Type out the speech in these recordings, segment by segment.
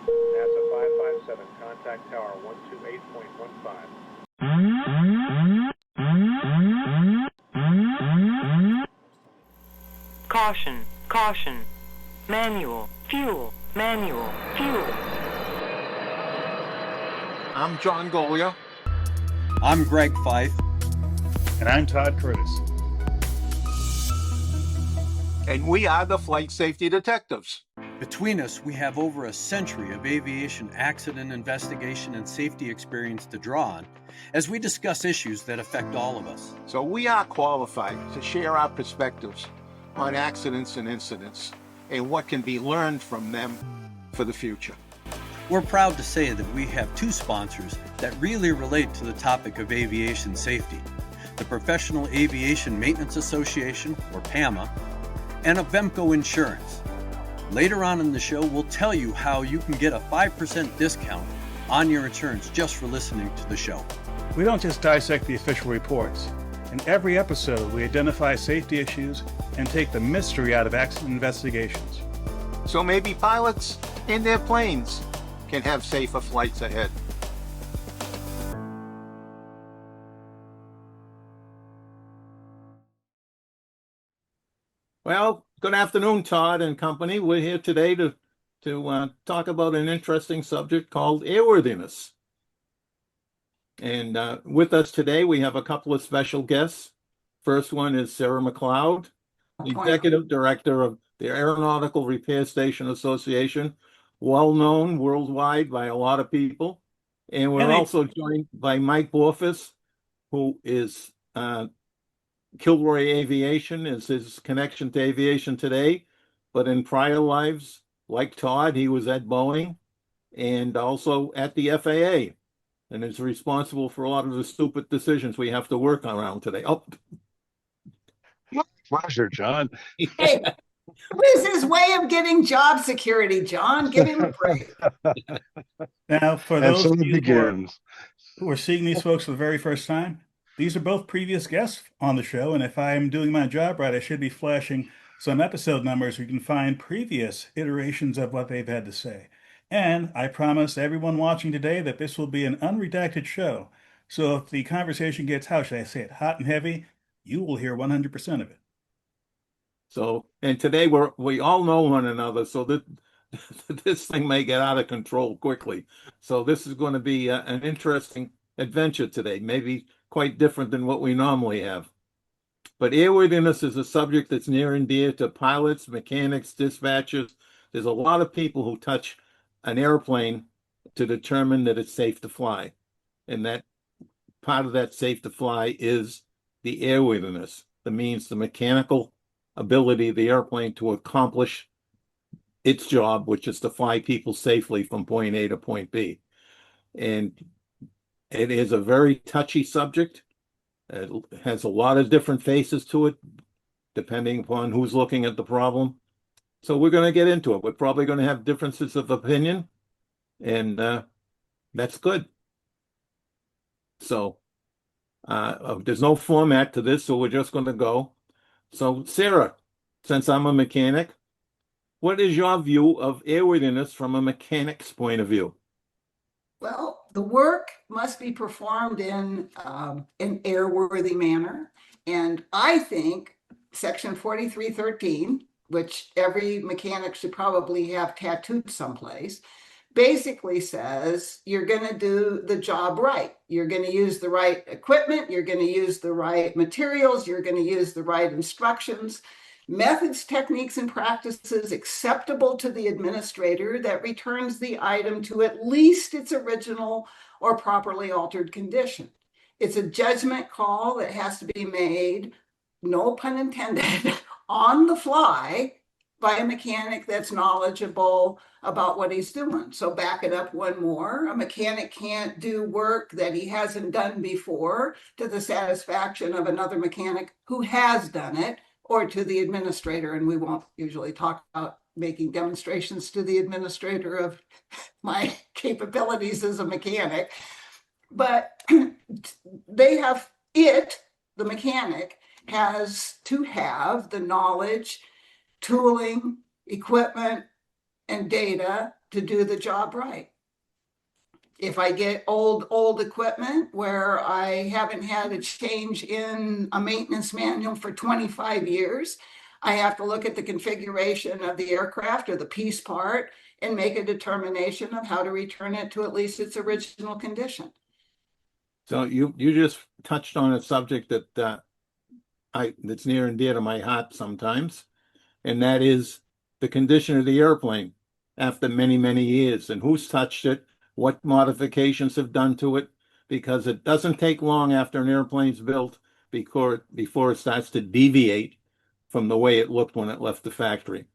NASA 557, contact tower 128.15. Caution, caution. Manual, fuel, manual, fuel. I'm John Goglia. I'm Greg Fife. And I'm Todd Curtis. And we are the Flight Safety Detectives. Between us, we have over a century of aviation accident investigation and safety experience to draw on as we discuss issues that affect all of us. So we are qualified to share our perspectives on accidents and incidents and what can be learned from them for the future. We're proud to say that we have two sponsors that really relate to the topic of aviation safety: the Professional Aviation Maintenance Association, or PAMA, and Avemco Insurance. Later on in the show, we'll tell you how you can get a 5% discount on your insurance just for listening to the show. We don't just dissect the official reports. In every episode, we identify safety issues and take the mystery out of accident investigations. So maybe pilots and their planes can have safer flights ahead. Well, good afternoon, Todd and company. We're here today to talk about an interesting subject called airworthiness. And with us today, we have a couple of special guests. First one is Sarah MacLeod, the Executive Director of the Aeronautical Repair Station Association, well known worldwide by a lot of people. And we're also joined by Mike Borfitz, who is Kilroy Aviation, is his connection to aviation today. But in prior lives, like Todd, he was at Boeing and also at the FAA, and is responsible for a lot of the stupid decisions we have to work around today. Oh, pleasure, John. Hey, this is his way of getting job security, John. Give him a break. Now, for those of you begins. who are seeing these folks for the very first time, these are both previous guests on the show, and if I'm doing my job right, I should be flashing some episode numbers where you can find previous iterations of what they've had to say. And I promise everyone watching today that this will be an unredacted show. So if the conversation gets, how should I say it, hot and heavy, you will hear 100% of it. so, and today we all know one another, so that this thing may get out of control quickly. So this is going to be an interesting adventure today, maybe quite different than what we normally have. But airworthiness is a subject that's near and dear to pilots, mechanics, dispatchers. There's a lot of people who touch an airplane to determine that it's safe to fly. And that part of that safe to fly is the airworthiness. That means the mechanical ability of the airplane to accomplish its job, which is to fly people safely from point A to point B. And it is a very touchy subject. It has a lot of different faces to it, depending upon who's looking at the problem. So we're going to get into it. We're probably going to have differences of opinion, and that's good. So there's no format to this, so we're just going to go. So Sarah, since I'm a mechanic, what is your view of airworthiness from a mechanic's point of view? Well, the work must be performed in an airworthy manner. And I think Section 4313, which every mechanic should probably have tattooed someplace, basically says you're going to do the job right. You're going to use the right equipment. You're going to use the right materials. You're going to use the right instructions, methods, techniques, and practices acceptable to the administrator that returns the item to at least its original or properly altered condition. It's a judgment call that has to be made, no pun intended, on the fly by a mechanic that's knowledgeable about what he's doing. So back it up one more. A mechanic can't do work that he hasn't done before to the satisfaction of another mechanic who has done it, or to the administrator. And we won't usually talk about making demonstrations to the administrator of my capabilities as a mechanic. But the mechanic has to have the knowledge, tooling, equipment, and data to do the job right. If I get old equipment where I haven't had a change in a maintenance manual for 25 years, I have to look at the configuration of the aircraft or the piece part and make a determination of how to return it to at least its original condition. So you just touched on a subject that that's near and dear to my heart sometimes, and that is the condition of the airplane after many, many years, and who's touched it, what modifications have done to it, because it doesn't take long after an airplane's built before it starts to deviate from the way it looked when it left the factory.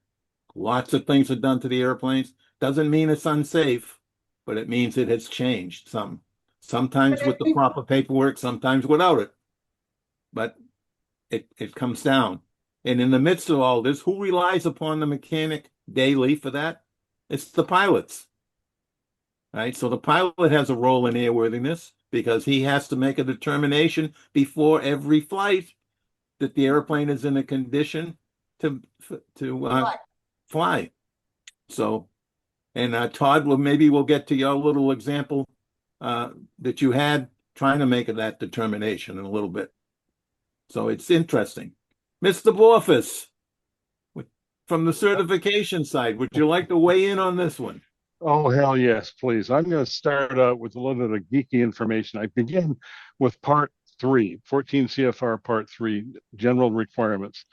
Lots of things are done to the airplanes. Doesn't mean it's unsafe, but it means it has changed some. Sometimes with the proper paperwork, sometimes without it. But it comes down. And in the midst of all this, who relies upon the mechanic daily for that? It's the pilots. Right? So the pilot has a role in airworthiness because he has to make a determination before every flight that the airplane is in a condition to fly. So, and Todd, maybe we'll get to your little example that you had trying to make that determination in a little bit. So it's interesting. Mr. Borfitz, from the certification side, would you like to weigh in on this one? Oh, hell yes, please. I'm going to start out with a little bit of geeky information. I begin with Part 3, 14 CFR Part 3, General Requirements.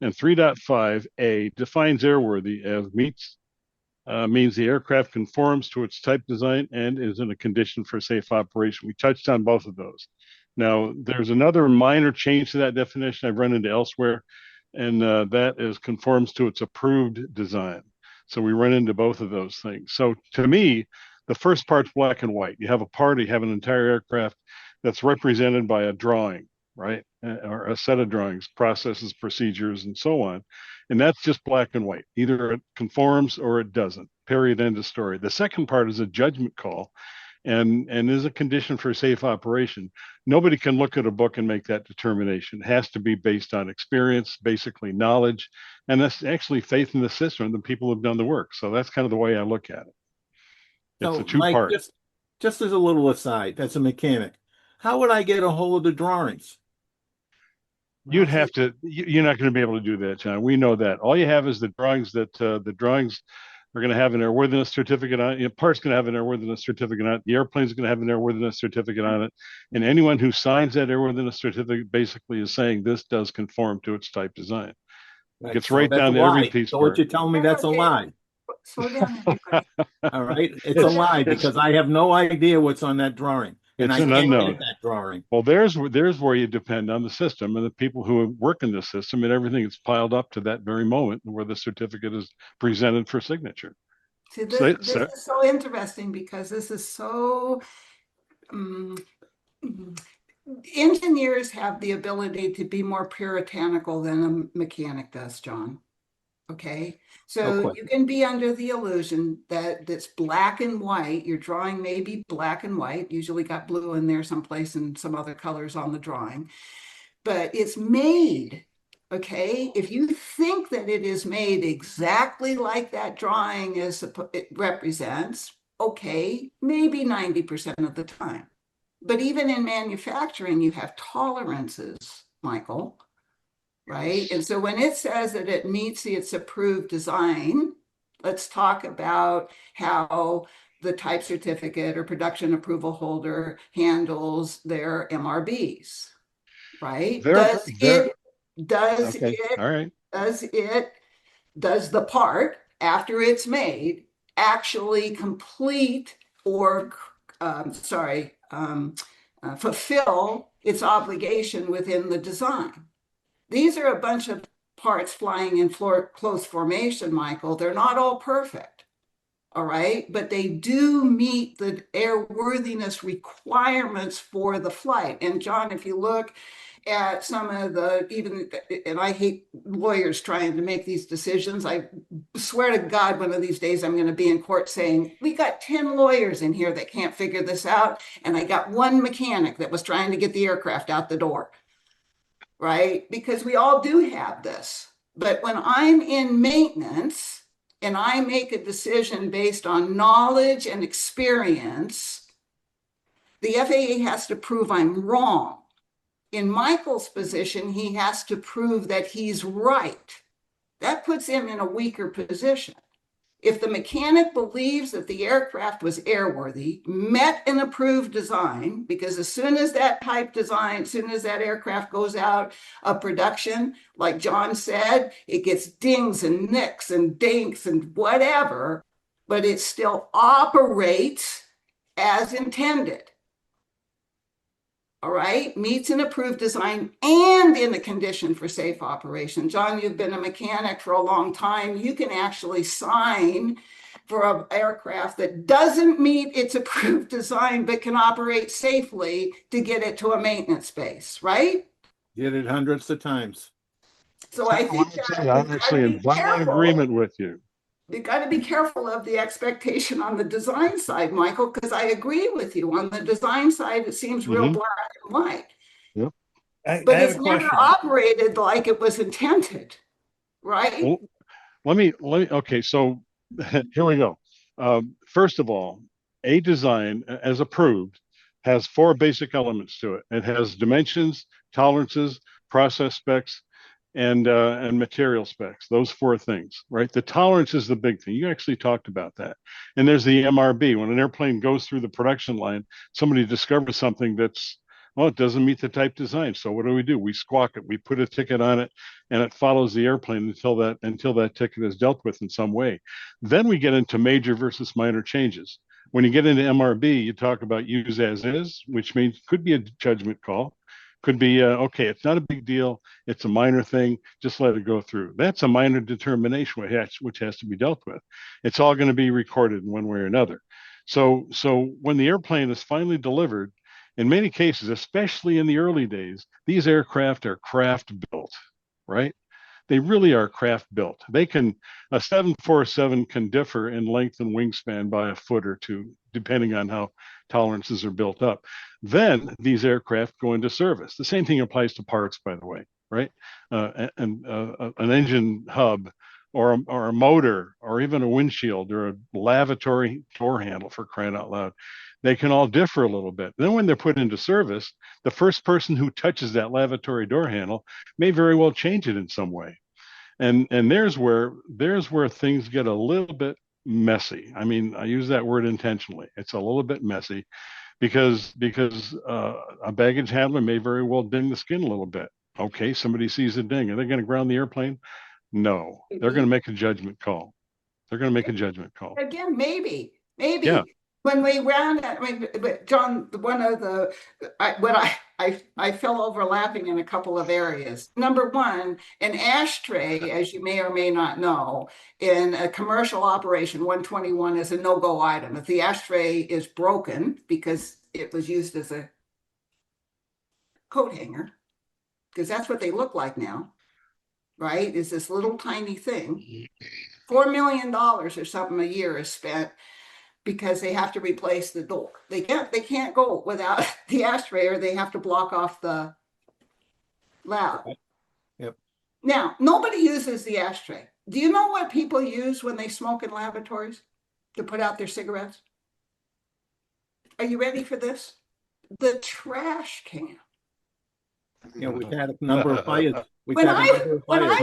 And 3.5A defines airworthy as means the aircraft conforms to its type design and is in a condition for safe operation. We touched on both of those. Now, there's another minor change to that definition I've run into elsewhere, and that is conforms to its approved design. So we run into both of those things. So to me, the first part's black and white. You have a part, you have an entire aircraft that's represented by a drawing, right? Or a set of drawings, processes, procedures, and so on. And that's just black and white. Either it conforms or it doesn't. Period, end of story. The second part is a judgment call and is a condition for safe operation. Nobody can look at a book and make that determination. It has to be based on experience, basically knowledge, and that's actually faith in the system and the people who've done the work. So that's kind of the way I look at it. It's So, a two-part. Mike, just as a little aside, that's a mechanic. How would I get a hold of the drawings? You'd have to, you're not going to be able to do that, John. We know that. All you have is the drawings that the drawings are going to have an airworthiness certificate on it. Part's going to have an airworthiness certificate on it. The airplane's going to have an airworthiness certificate on it. And anyone who signs that airworthiness certificate basically is saying this does conform to its type design. Right. Gets right down to every piece. So what you're telling me, that's a lie. Slow down, everybody. All right. It's a lie because I have no idea what's on that drawing. And It's I an can't unknown. get that drawing. Well, there's where you depend on the system and the people who work in the system and everything is piled up to that very moment where the certificate is presented for signature. See, this is so interesting because this is so engineers have the ability to be more puritanical than a mechanic does, John. Okay, so you can be under the illusion that it's black and white. Your drawing may be black and white, usually got blue in there someplace and some other colors on the drawing, but it's made. Okay, if you think that it is made exactly like that drawing it represents, okay, maybe 90% of the time. But even in manufacturing, you have tolerances, Michael. Right. And so when it says that it meets its approved design, let's talk about how the type certificate or production approval holder handles their MRBs. Right. Does the part after it's made actually complete or fulfill its obligation within the design? These are a bunch of parts flying in close formation, Michael. They're not all perfect, all right? But they do meet the airworthiness requirements for the flight. And John, if you look at some of and I hate lawyers trying to make these decisions. I swear to God, one of these days I'm going to be in court saying, we got 10 lawyers in here that can't figure this out. And I got one mechanic that was trying to get the aircraft out the door. Right? Because we all do have this. But when I'm in maintenance, and I make a decision based on knowledge and experience, the FAA has to prove I'm wrong. In Michael's position, he has to prove that he's right. That puts him in a weaker position. If the mechanic believes that the aircraft was airworthy, met an approved design, because as soon as that type design, as soon as that aircraft goes out of production, like John said, it gets dings and nicks and dinks and whatever, but it still operates as intended. All right, meets an approved design and in a condition for safe operation. John, you've been a mechanic for a long time. You can actually sign for an aircraft that doesn't meet its approved design but can operate safely to get it to a maintenance base, right? Did it hundreds of times. So I think that I'm actually in violent agreement with you. You got to be careful of the expectation on the design side, Michael, because I agree with you. On the design side, it seems real black and white. Yep. But it's never operated like it was intended, right? Well, let me, okay, so here we go. First of all, a design, as approved, has 4 basic elements to it. It has dimensions, tolerances, process specs, and material specs, those 4 things, right? The tolerance is the big thing. You actually talked about that. And there's the MRB. When an airplane goes through the production line, somebody discovers something that's, well, it doesn't meet the type design. So what do? We squawk it. We put a ticket on it, and it follows the airplane until that ticket is dealt with in some way. Then we get into major versus minor changes. When you get into MRB, you talk about use as is, which means could be a judgment call. Could be, okay, it's not a big deal. It's a minor thing. Just let it go through. That's a minor determination, which has to be dealt with. It's all going to be recorded in one way or another. So when the airplane is finally delivered, in many cases, especially in the early days, these aircraft are craft built, right? They really are craft built. A 747 can differ in length and wingspan by a foot or 2, depending on how tolerances are built up. Then these aircraft go into service. The same thing applies to parts, by the way, right? An engine hub or a motor or even a windshield or a lavatory door handle, for crying out loud. They can all differ a little bit. Then when they're put into service, the first person who touches that lavatory door handle may very well change it in some way. And there's where things get a little bit messy. I mean, I use that word intentionally. It's a little bit messy because a baggage handler may very well ding the skin a little bit. Okay, somebody sees a ding. Are they going to ground the airplane? No, they're going to make a judgment call. Again, maybe. Yeah. When we ran, but John, one of the, I fell overlapping in a couple of areas. Number one, an ashtray, as you may or may not know, in a commercial operation, 121 is a no-go item. If the ashtray is broken because it was used as a coat hanger, because that's what they look like now, right? Is this little tiny thing. $4 million or something a year is spent because they have to replace the door. They can't go without the ashtray, or they have to block off the lab. Yep. Now, nobody uses the ashtray. Do you know what people use when they smoke in lavatories to put out their cigarettes? Are you ready for this? The trash can. You know, we've had a number of fires. When I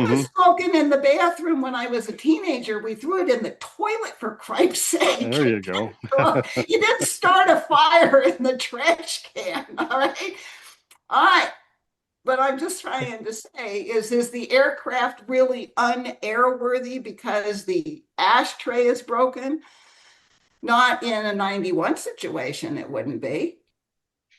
was smoking in the bathroom when I was a teenager, we threw it in the toilet, for Christ's sake. There you go. You didn't start a fire in the trash can, all right? All right. What I'm just trying to say is the aircraft really unairworthy because the ashtray is broken? Not in a 91 situation, it wouldn't be.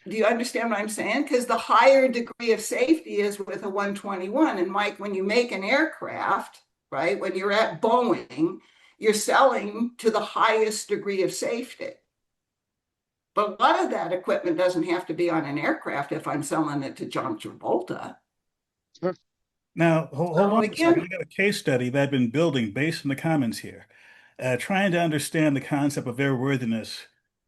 Do you understand what I'm saying? Because the higher degree of safety is with a 121. And Mike, when you make an aircraft, right, when you're at Boeing, you're selling to the highest degree of safety. But a lot of that equipment doesn't have to be on an aircraft if I'm selling it to John Travolta. Now, hold on a second. I got a case study that I've been building based on the comments here, trying to understand the concept of airworthiness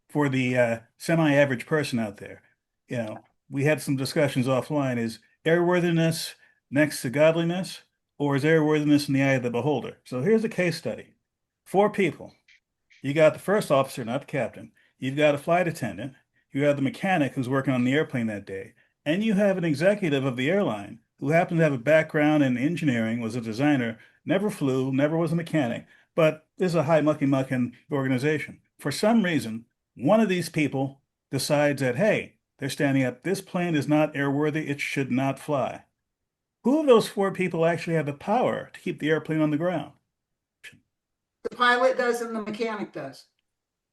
for the semi-average person out there. You know, we had some discussions offline. Is airworthiness next to godliness, or is airworthiness in the eye of the beholder? So here's a case study. 4 people. You got the first officer, not the captain. You've got a flight attendant. You have the mechanic who's working on the airplane that day. And you have an executive of the airline who happens to have a background in engineering, was a designer, never flew, never was a mechanic, but is a high mucky-mucking organization. For some reason, one of these people decides that, hey, they're standing up, this plane is not airworthy, it should not fly. Who of those 4 people actually have the power to keep the airplane on the ground? The pilot does and the mechanic does.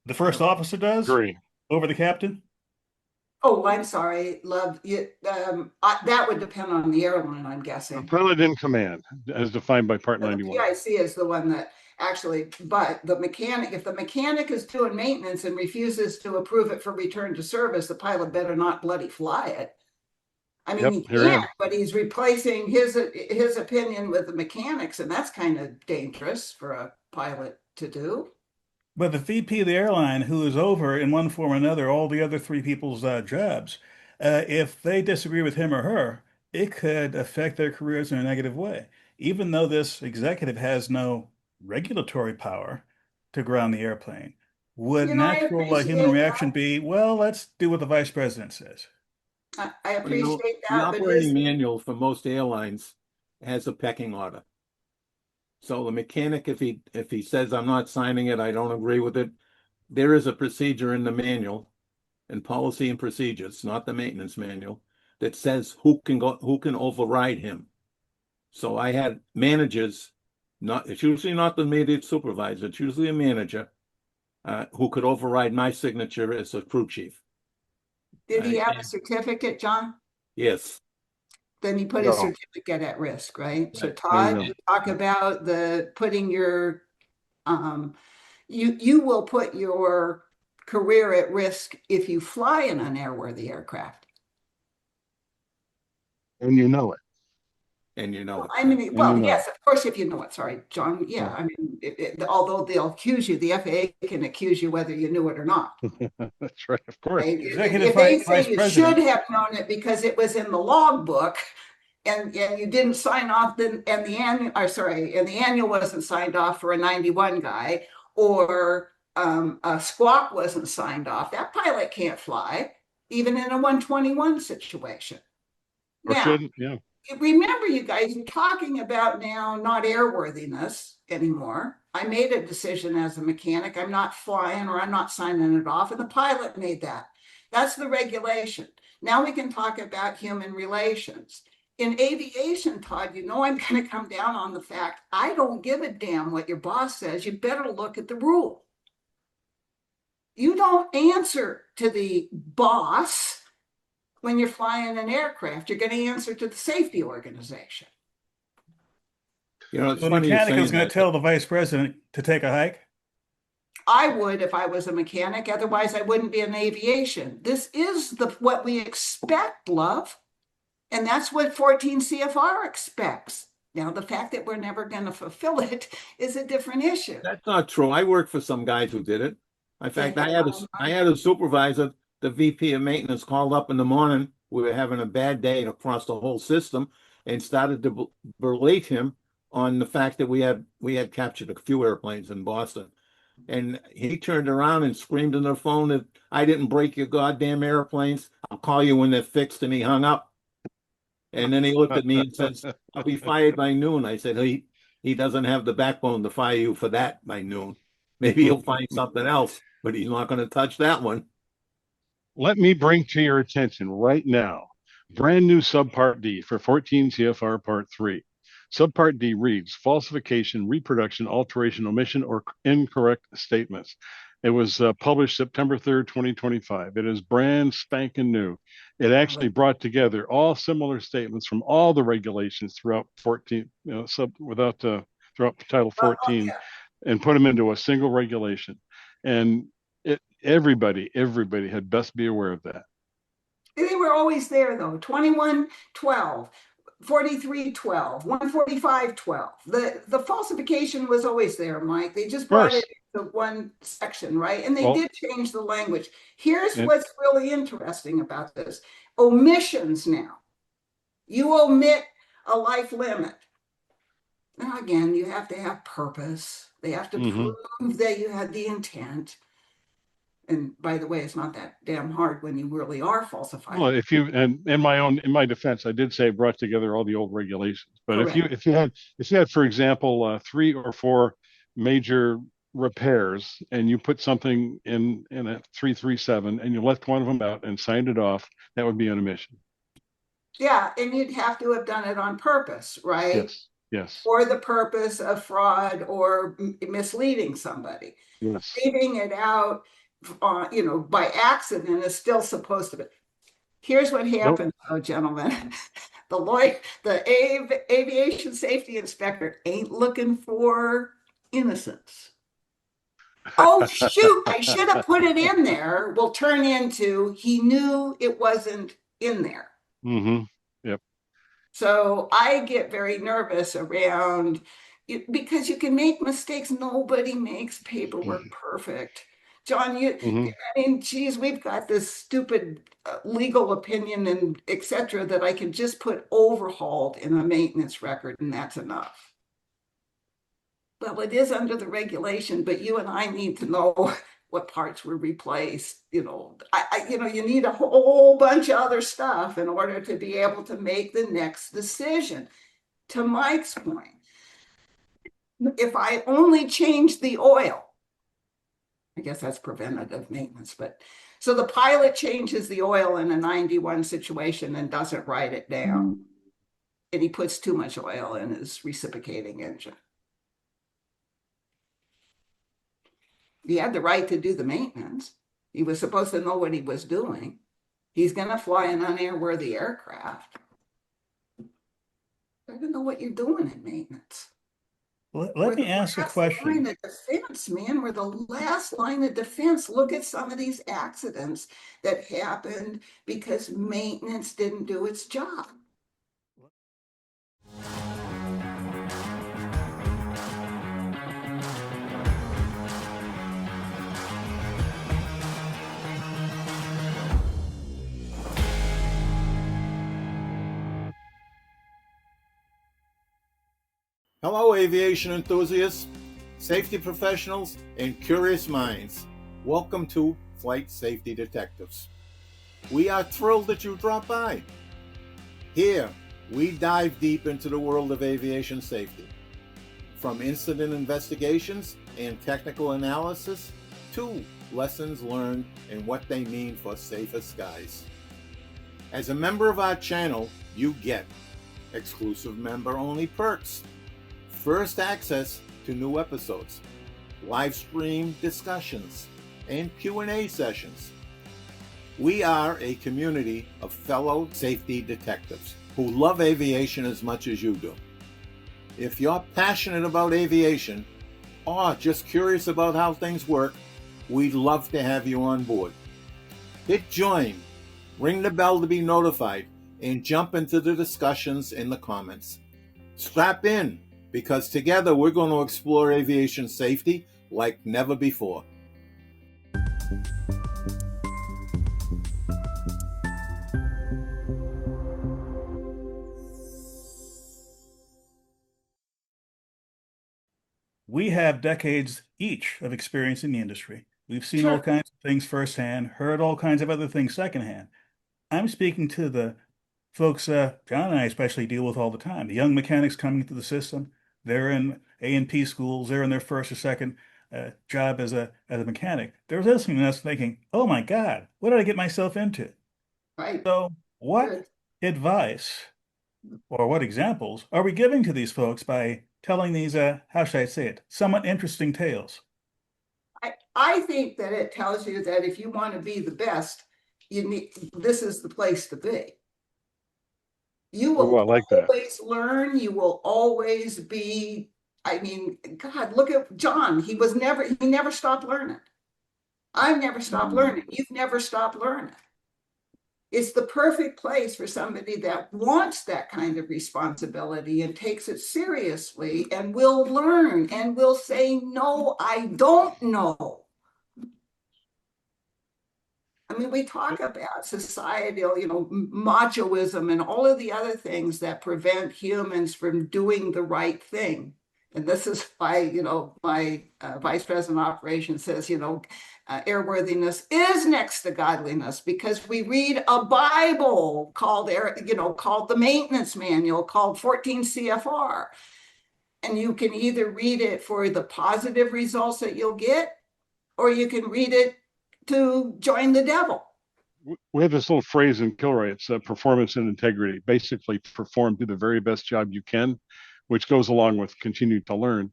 The first officer does Agree. over the captain? Oh, I'm sorry, love. That would depend on the airline, I'm The guessing. pilot in command, as defined by Part The 91. PIC is the one that actually, but the mechanic, if the mechanic is doing maintenance and refuses to approve it for return to service, the pilot better not bloody fly it. I mean, Yep, he here I am. can't, but he's replacing his opinion with the mechanics, and that's kind of dangerous for a pilot to do. But the VP of the airline, who is over in one form or another all the other 3 people's jobs, if they disagree with him or her, it could affect their careers in a negative way. Even though this executive has no regulatory power to ground the airplane, would You know, I natural human appreciate reaction be, well, let's do what the vice president says? I Well, appreciate the that, but operating manual for most airlines has a pecking order. So the mechanic, if he says, I'm not signing it, I don't agree with it, there is a procedure in the manual and policy and procedures, not the maintenance manual, that says who can override him. So I had managers, it's usually not the immediate supervisor, it's usually a manager who could override my signature as a crew chief. did he have a certificate, John? Yes. Then he put his No. certificate at risk, right? So Right. Todd, There you you talk about the putting your, you will put your career at risk if you fly an unairworthy aircraft. And you know it. And you know it. I mean, you well, know yes, of course, if you know it. Sorry, John. Yeah, Yeah. I mean, although they'll accuse you, the FAA can accuse you whether you knew it or not. That's right, of course. Right? Executive If they vice say you president. should have known it because it was in the logbook, and you didn't sign off, then and the annual wasn't signed off for a 91 guy, or a squawk wasn't signed off, that pilot can't fly, even in a 121 situation. Or Now, shouldn't, yeah. remember, you guys, you're talking about now not airworthiness anymore. I made a decision as a mechanic. I'm not flying or I'm not signing it off, and the pilot made that. That's the regulation. Now we can talk about human relations. In aviation, Todd, you know I'm going to come down on the fact I don't give a damn what your boss says. You better look at the rule. You don't answer to the boss when you're flying an aircraft. You're going to answer to the safety organization. You know, it's The funny you're mechanic saying is going that. to tell the vice president to take a hike? I would if I was a mechanic. Otherwise, I wouldn't be in aviation. This is what we expect, love. And that's what 14 CFR expects. Now, the fact that we're never going to fulfill it is a different issue. That's not true. I worked for some guys who did it. In fact, I had a supervisor, the VP of maintenance, called up in the morning. We were having a bad day across the whole system, and started to berate him on the fact that we had captured a few airplanes in Boston. And he turned around and screamed on the phone that I didn't break your goddamn airplanes. I'll call you when they're fixed. And he hung up. And then he looked at me and says, I'll be fired by noon. I said, he doesn't have the backbone to fire you for that by noon. Maybe he'll find something else, but he's not going to touch that one. Let me bring to your attention right now, brand new subpart D for 14 CFR Part 3. Subpart D reads falsification, reproduction, alteration, omission, or incorrect statements. It was published September 3rd, 2025. It is brand spanking new. It actually brought together all similar statements from all the regulations throughout 14, throughout Title 14, and put them into a single regulation. And everybody had best be aware of that. They were always there, though. 2112, 4312, 14512. The falsification was always there, Mike. They just brought it into one section, right? And they did change the language. Here's what's really interesting about this. Omissions now. You omit a life limit. Now, again, you have to have purpose. They have to prove that you had the intent. And by the way, it's not that damn hard when you really are falsifying. Well, if you, and in my defense, I did say I brought together all the old regulations. But Correct. if you had, for example, 3 or 4 major repairs, and you put something in a 337, and you left one of them out and signed it off, that would be an omission. Yeah, and you'd have to have done it on purpose, right? Yes. Yes. For the purpose of fraud or misleading somebody. Yes. Leaving it out, by accident is still supposed to be. Here's what happens, though, gentlemen. The aviation safety inspector ain't looking for innocence. Oh, shoot, I should have put it in there. Will turn into he knew it wasn't in there. Yep. So I get very nervous around it because you can make mistakes. Nobody makes paperwork perfect. John, I mean, geez, we've got this stupid legal opinion and et cetera that I can just put overhauled in a maintenance record, and that's enough. Well, it is under the regulation, but you and I need to know what parts were replaced. You need a whole bunch of other stuff in order to be able to make the next decision. To Mike's point, if I only change the oil, I guess that's preventative maintenance, but so the pilot changes the oil in a 91 situation and doesn't write it down, and he puts too much oil in his reciprocating engine. He had the right to do the maintenance. He was supposed to know what he was doing. He's going to fly an unairworthy aircraft. I don't know what you're doing in maintenance. Let me ask a question. Line of defense, man. We're the last line of defense. Look at some of these accidents that happened because maintenance didn't do its job. Hello, aviation enthusiasts, safety professionals, and curious minds. Welcome to Flight Safety Detectives. We are thrilled that you dropped by. Here, we dive deep into the world of aviation safety. From incident investigations and technical analysis to lessons learned and what they mean for safer skies. As a member of our channel, you get exclusive member-only perks, first access to new episodes, live stream discussions, and Q&A sessions. We are a community of fellow safety detectives who love aviation as much as you do. If you're passionate about aviation or just curious about how things work, we'd love to have you on board. Hit join, ring the bell to be notified, and jump into the discussions in the comments. Strap in, because together we're going to explore aviation safety like never before. We have decades each of experience in the industry. We've seen all kinds of things firsthand, heard all kinds of other things secondhand. I'm speaking to the folks John and I especially deal with all the time, the young mechanics coming into the system. They're in A&P schools. They're in their first or second job as a mechanic. They're listening to us thinking, oh my God, what did I get myself into? Right. So what advice or what examples are we giving to these folks by telling these, how should I say it, somewhat interesting tales? I think that it tells you that if you want to be the best, this is the place to be. You will always learn. You will always be, I mean, God, look at John. He never stopped learning. I've never stopped learning. You've never stopped learning. It's the perfect place for somebody that wants that kind of responsibility and takes it seriously and will learn and will say, no, I don't know. I mean, we talk about societal, machoism and all of the other things that prevent humans from doing the right thing. And this is why, my vice president of operations says, airworthiness is next to godliness, because we read a Bible called called the maintenance manual, called 14 CFR. And you can either read it for the positive results that you'll get, or you can read it to join the devil. We have this little phrase in Kilroy. It's performance and integrity. Basically, perform, do the very best job you can, which goes along with continue to learn.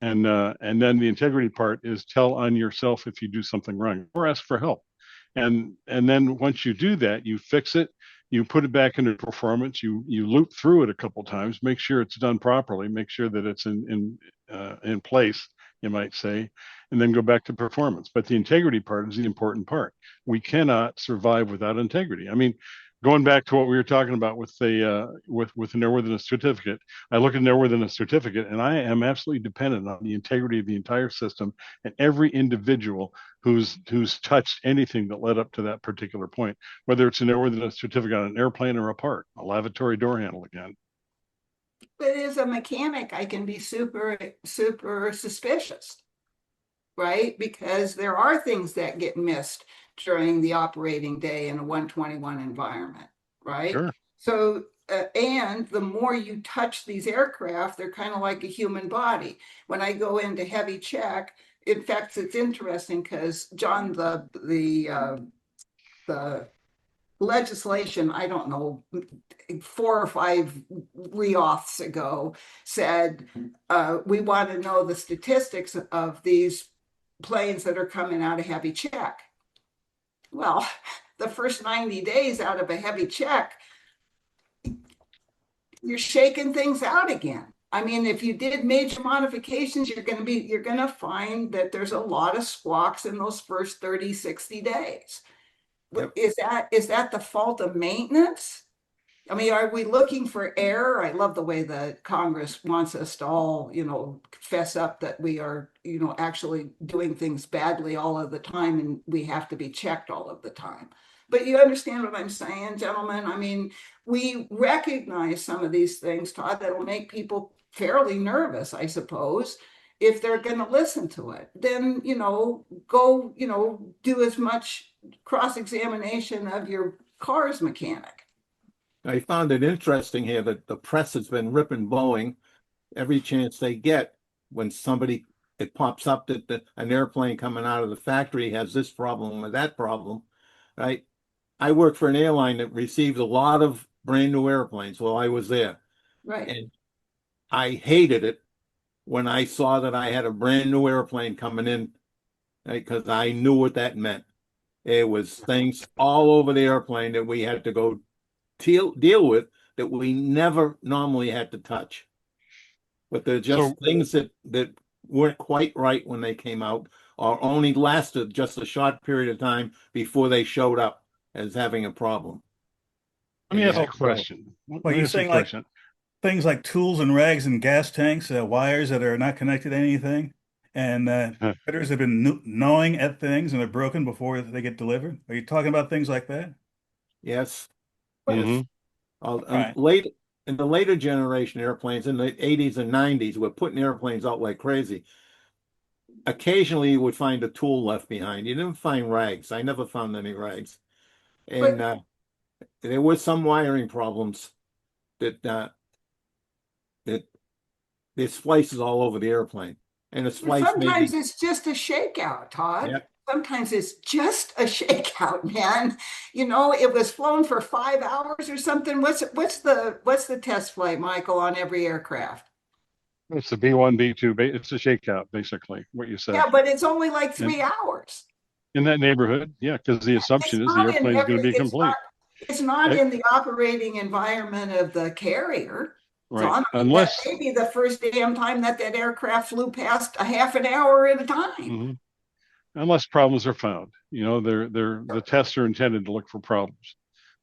And then the integrity part is tell on yourself if you do something wrong or ask for help. And then once you do that, you fix it, you put it back into performance, you loop through it a couple times, make sure it's done properly, make sure that it's in place, you might say, and then go back to performance. But the integrity part is the important part. We cannot survive without integrity. I mean, going back to what we were talking about with the with an airworthiness certificate, I look at an airworthiness certificate, and I am absolutely dependent on the integrity of the entire system and every individual who's touched anything that led up to that particular point, whether it's an airworthiness certificate on an airplane or a part, a lavatory door handle again. But as a mechanic, I can be super, super suspicious, right? Because there are things that get missed during the operating day in a 121 environment, right? Sure. So, and the more you touch these aircraft, they're kind of like a human body. When I go into heavy check, in fact, it's interesting because John, the legislation, I don't know, 4 or 5 reauths ago said, we want to know the statistics of these planes that are coming out of heavy check. Well, the first 90 days out of a heavy check, you're shaking things out again. I mean, if you did major modifications, you're going to find that there's a lot of squawks in those first 30, 60 days. Yep. Is that the fault of maintenance? I mean, are we looking for error? I love the way that Congress wants us to all, fess up that we are, actually doing things badly all of the time, and we have to be checked all of the time. But you understand what I'm saying, gentlemen? I mean, we recognize some of these things, Todd, that'll make people fairly nervous, I suppose. If they're going to listen to it, then, go, do as much cross-examination of your car's mechanic. I found it interesting here that the press has been ripping Boeing every chance they get when it pops up that an airplane coming out of the factory has this problem or that problem, right? I work for an airline that received a lot of brand new airplanes while I was there. Right. And I hated it when I saw that I had a brand new airplane coming in, right? Because I knew what that meant. It was things all over the airplane that we had to go deal with that we never normally had to touch. But they're just things that weren't quite right when they came out, or only lasted just a short period of time before they showed up as having a problem. Let me ask a question. Well, you're saying like things like tools and rags and gas tanks, wires that are not connected to anything, and critters have been gnawing at things and they're broken before they get delivered. Are you talking about things like that? Yes. Mm-hmm. Right. In the later generation airplanes in the 80s and 90s, we're putting airplanes out like crazy. Occasionally, you would find a tool left behind. You didn't find rags. I never found any rags. And there were some wiring problems that there's splices all over the airplane. And sometimes it's just a shakeout, Todd. Yep. Sometimes it's just a shakeout, man. It was flown for 5 hours or something. What's the test flight, Michael, on every aircraft? It's a B1, B2. It's a shakeout, basically, what you said. Yeah, but it's only like 3 hours. In that neighborhood, yeah, because the assumption is the airplane is going to be complete. It's not in the operating environment of the carrier. Right. So unless maybe the first damn time that aircraft flew past a half an hour at a time. Mm-hmm. Unless problems are found, the tests are intended to look for problems,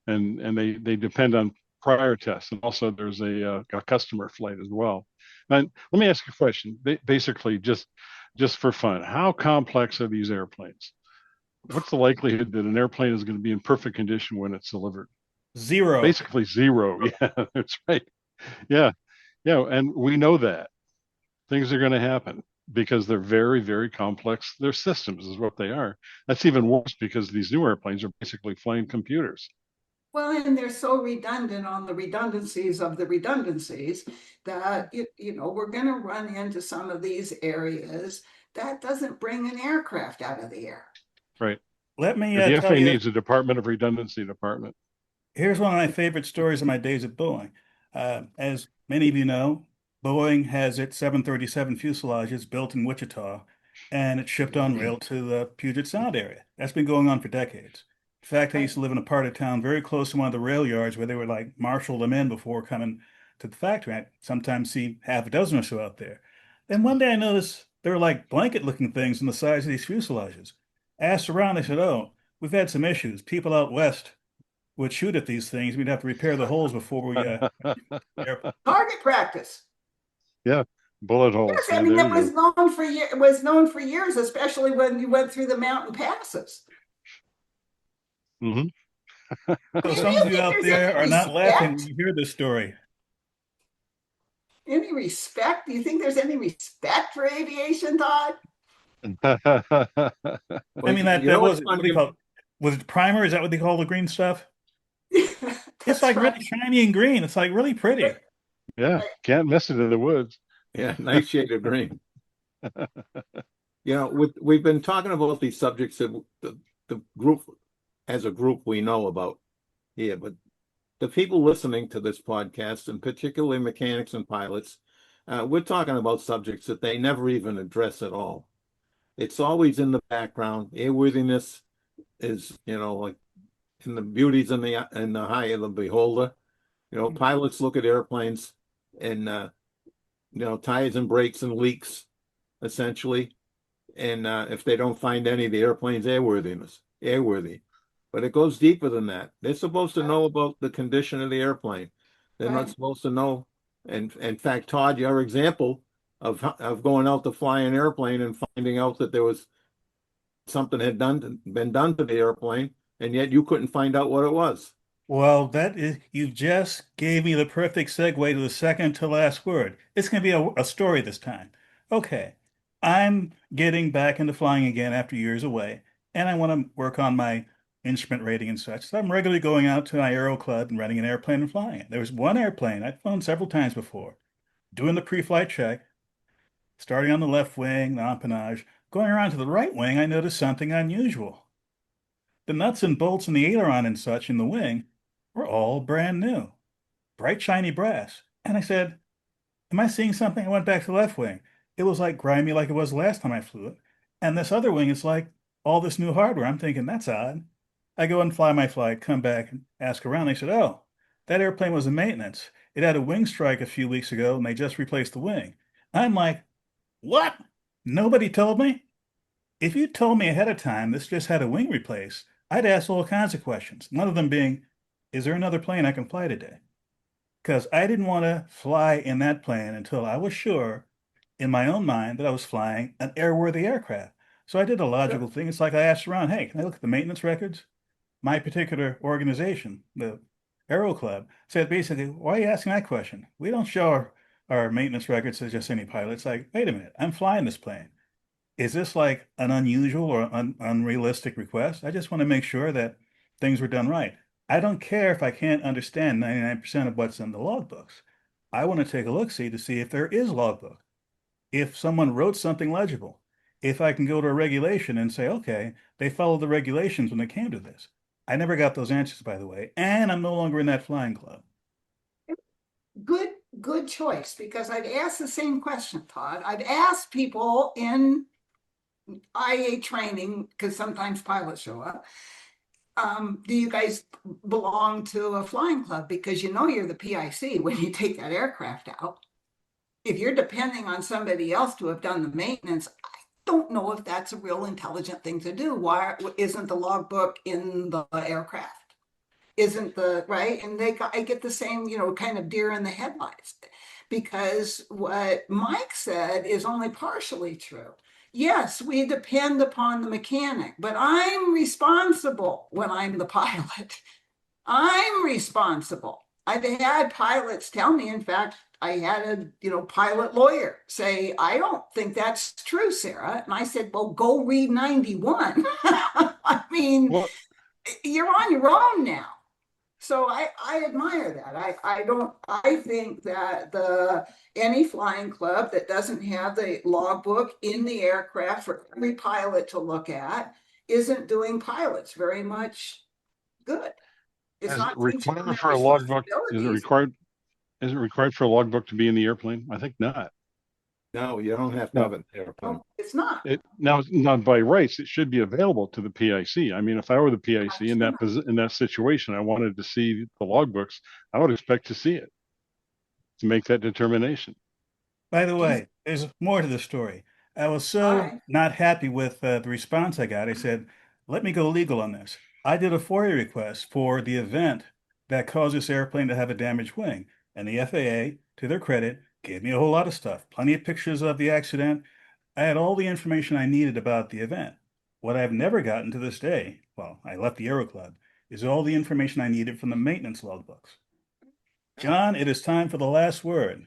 and they depend on prior tests, and also there's a customer flight as well. And let me ask you a question, basically just for fun. How complex are these airplanes? What's the likelihood that an airplane is going to be in perfect condition when it's delivered? Zero. Basically zero. Yeah, that's right. Yeah, yeah, and we know that things are going to happen because they're very, very complex. Their systems is what they are. That's even worse because these new airplanes are basically flying computers. Well, and they're so redundant on the redundancies of the redundancies that, we're going to run into some of these areas that doesn't bring an aircraft out of the air. Right. Let me The tell FAA you, needs a Department of Redundancy department. here's one of my favorite stories of my days at Boeing. As many of you know, Boeing has its 737 fuselages built in Wichita, and it's shipped on rail to the Puget Sound area. That's been going on for decades. In fact, I used to live in a part of town very close to one of the rail yards where they would like marshal them in before coming to the factory. I sometimes see half a dozen or so out there. Then one day I noticed there were like blanket-looking things on the sides of these fuselages. I asked around, they said, "Oh, we've had some issues. People out west would shoot at these things. We'd have to repair the holes before we Target practice. Yeah, bullet holes. Yes, Yeah, I mean, there it you was go. known for years, especially when you went through the mountain passes. Hmm. So Do some you of you think out there's there any are not laughing when respect? you hear this story. Any respect? Do you think there's any respect for aviation, Todd? I Well, mean, you that know what's was, what do you funny? call it? Was it primer? Is that what they call the green stuff? It's That's like really right. shiny and green. It's like really pretty. Yeah, can't miss it in the woods. Yeah, nice shade of green. We've been talking about these subjects that the group, as a group, we know about here, but the people listening to this podcast, and particularly mechanics and pilots, we're talking about subjects that they never even address at all. It's always in the background. Airworthiness is, like in the beauties in the eye of the beholder. Pilots look at airplanes and tires and brakes and leaks, essentially. And if they don't find any, the airplane's airworthy. But it goes deeper than that. They're supposed to know about the condition of the airplane. They're not Right. supposed to know. And in fact, Todd, your example of going out to fly an airplane and finding out that there was something had been done to the airplane, and yet you couldn't find out what it was. Well, you just gave me the perfect segue to the second to last word. It's going to be a story this time. Okay, I'm getting back into flying again after years away, and I want to work on my instrument rating and such. So I'm regularly going out to my aero club and renting an airplane and flying it. There was one airplane I'd flown several times before, doing the pre-flight check, starting on the left wing, the empennage, going around to the right wing, I noticed something unusual. The nuts and bolts and the aileron and such in the wing were all brand new, bright, shiny brass. And I said, "Am I seeing something?" I went back to the left wing. It was like grimy like it was the last time I flew it. And this other wing is like all this new hardware. I'm thinking, that's odd. I go and fly my flight, come back and ask around. They said, "Oh, that airplane was in maintenance. It had a wing strike a few weeks ago and they just replaced the wing." I'm like, what? Nobody told me? If you told me ahead of time this just had a wing replaced, I'd ask all kinds of questions. One of them being, is there another plane I can fly today? Because I didn't want to fly in that plane until I was sure in my own mind that I was flying an airworthy aircraft. So I did a logical thing. It's like I asked around, "Hey, can I look at the maintenance records?" My particular organization, the Aero Club, said basically, "Why are you asking that question? We don't show our maintenance records to just any pilot." It's like, wait a minute, I'm flying this plane. Is this like an unusual or unrealistic request? I just want to make sure that things were done right. I don't care if I can't understand 99% of what's in the logbooks. I want to take a look, see to see if there is logbook, if someone wrote something legible, if I can go to a regulation and say, okay, they followed the regulations when they came to this. I never got those answers, by the way, and I'm no longer in that flying club. Good choice, because I'd ask the same question, Todd. I'd ask people in IA training, because sometimes pilots show up. Do you guys belong to a flying club? Because you're the PIC when you take that aircraft out. If you're depending on somebody else to have done the maintenance, I don't know if that's a real intelligent thing to do. Why isn't the logbook in the aircraft? Isn't the right? And I get the same, kind of deer in the headlights, because what Mike said is only partially true. yes, we depend upon the mechanic, but I'm responsible when I'm the pilot. I'm responsible. I've had pilots tell me, in fact, I had a pilot lawyer say, I don't think that's true, Sarah. And I said, well, go read 91. I mean, Well, you're on your own now. So I admire that. I think that any flying club that doesn't have the logbook in the aircraft for every pilot to look at isn't doing pilots very much good. It's is it not teaching them required their for a logbook? Is it responsibilities. required? Is it required for a logbook to be in the airplane? I think not. No, you don't have to No. have an airplane. No, it's not. Now by rights, it should be available to the PIC. I mean, if I were the PIC in that situation, I wanted to see the logbooks, I would expect to see it to make that determination. By the way, there's more to the story. I was so Alright. not happy with the response I got. I said, let me go legal on this. I did a FOIA request for the event that caused this airplane to have a damaged wing. And the FAA, to their credit, gave me a whole lot of stuff. Plenty of pictures of the accident. I had all the information I needed about the event. What I've never gotten to this day, well, I left the Aero Club, is all the information I needed from the maintenance logbooks. John, it is time for the last word.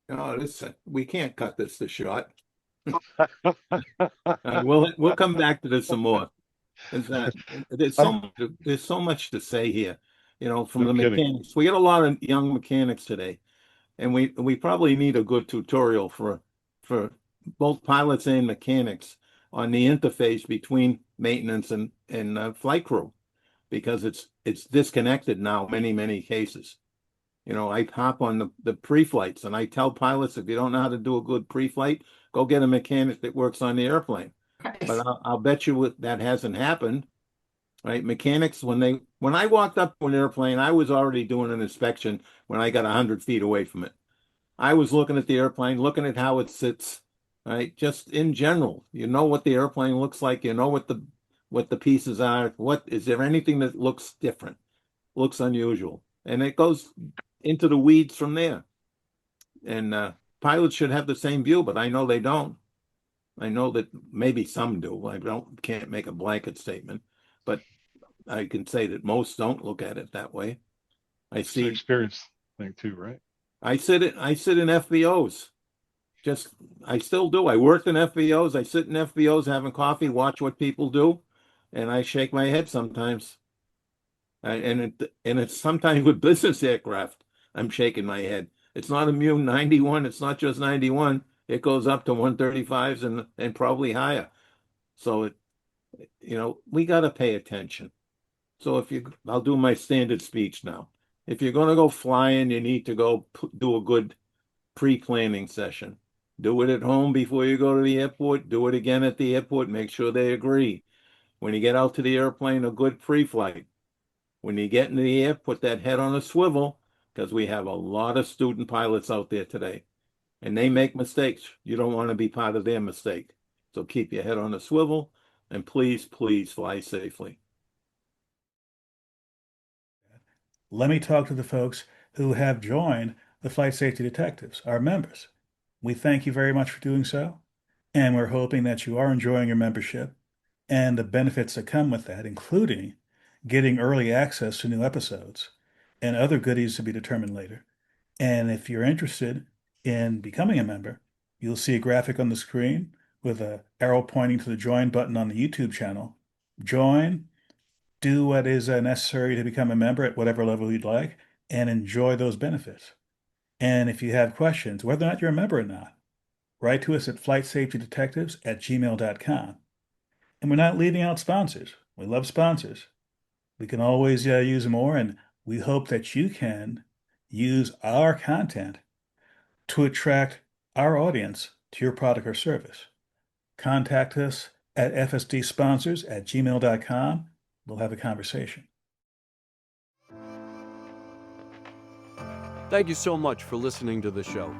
No, we can't cut this short. We'll come back to this some more. There's so much to say here, from No the kidding. mechanics. We get a lot of young mechanics today, and we probably need a good tutorial for both pilots and mechanics on the interface between maintenance and flight crew, because it's disconnected now in many cases. I hop on the pre-flights and I tell pilots, if you don't know how to do a good pre-flight, go get a mechanic that works on the airplane. But I'll bet you that hasn't happened, right? Mechanics, when I walked up to an airplane, I was already doing an inspection when I got 100 feet away from it. I was looking at the airplane, looking at how it sits, right? Just in general, what the airplane looks like, what the pieces are. Is there anything that looks different, looks unusual? And it goes into the weeds from there. And pilots should have the same view, but I know they don't. I know that maybe some do. Can't make a blanket statement, but I can say that most don't look at it that way. It's an experience thing too, right? I sit in FBOs. I still do. I worked in FBOs. I sit in FBOs having coffee, watch what people do, and I shake my head sometimes. And it's sometimes with business aircraft, I'm shaking my head. It's not immune 91. It's not just 91. It goes up to 135s and probably higher. So we got to pay attention. So I'll do my standard speech now. If you're going to go flying, you need to go do a good pre-planning session. Do it at home before you go to the airport. Do it again at the airport. Make sure they agree. When you get out to the airplane, a good pre-flight. When you get into the air, put that head on a swivel, because we have a lot of student pilots out there today, and they make mistakes. You don't want to be part of their mistake. So keep your head on a swivel, and please, please fly safely. Let me talk to the folks who have joined the Flight Safety Detectives, our members. We thank you very much for doing so, and we're hoping that you are enjoying your membership and the benefits that come with that, including getting early access to new episodes and other goodies to be determined later. And if you're interested in becoming a member, you'll see a graphic on the screen with an arrow pointing to the join button on the YouTube channel. Join, do what is necessary to become a member at whatever level you'd like, and enjoy those benefits. And if you have questions, whether or not you're a member or not, write to us at flightsafetydetectives@gmail.com. And we're not leaving out sponsors. We love sponsors. We can always use more, and we hope that you can use our content to attract our audience to your product or service. Contact us at fsdsponsors@gmail.com. We'll have a conversation. Thank you so much for listening to the show.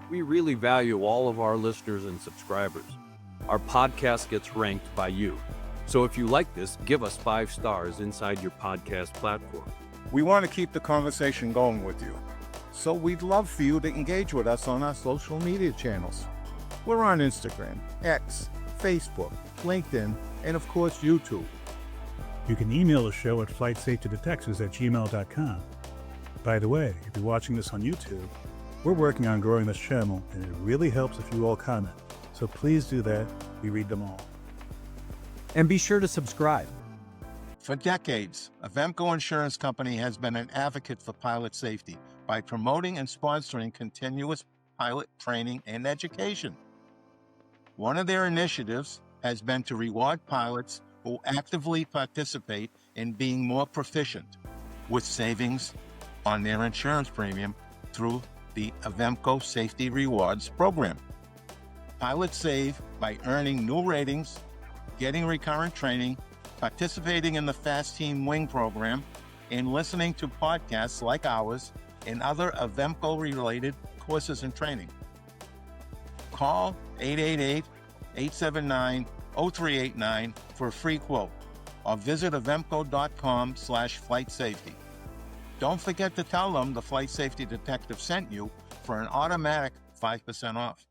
We really value all of our listeners and subscribers. Our podcast gets ranked by you. So if you like this, give us 5 stars inside your podcast platform. We want to keep the conversation going with you. So we'd love for you to engage with us on our social media channels. We're on Instagram, X, Facebook, LinkedIn, and of course, YouTube. You can email the show at flightsafetydetectives@gmail.com. By the way, if you're watching this on YouTube, we're working on growing this channel, and it really helps if you all comment. So please do that. We read them all. And be sure to subscribe. For decades, Avemco Insurance Company has been an advocate for pilot safety by promoting and sponsoring continuous pilot training and education. One of their initiatives has been to reward pilots who actively participate in being more proficient, with savings on their insurance premium through the Avemco Safety Rewards program. Pilots save by earning new ratings, getting recurrent training, participating in the Fast Team Wing program, and listening to podcasts like ours and other Avemco-related courses and training. Call 888-879-0389 for a free quote, or visit avemco.com/flightsafety. Don't forget to tell them the Flight Safety Detective sent you for an automatic 5% off.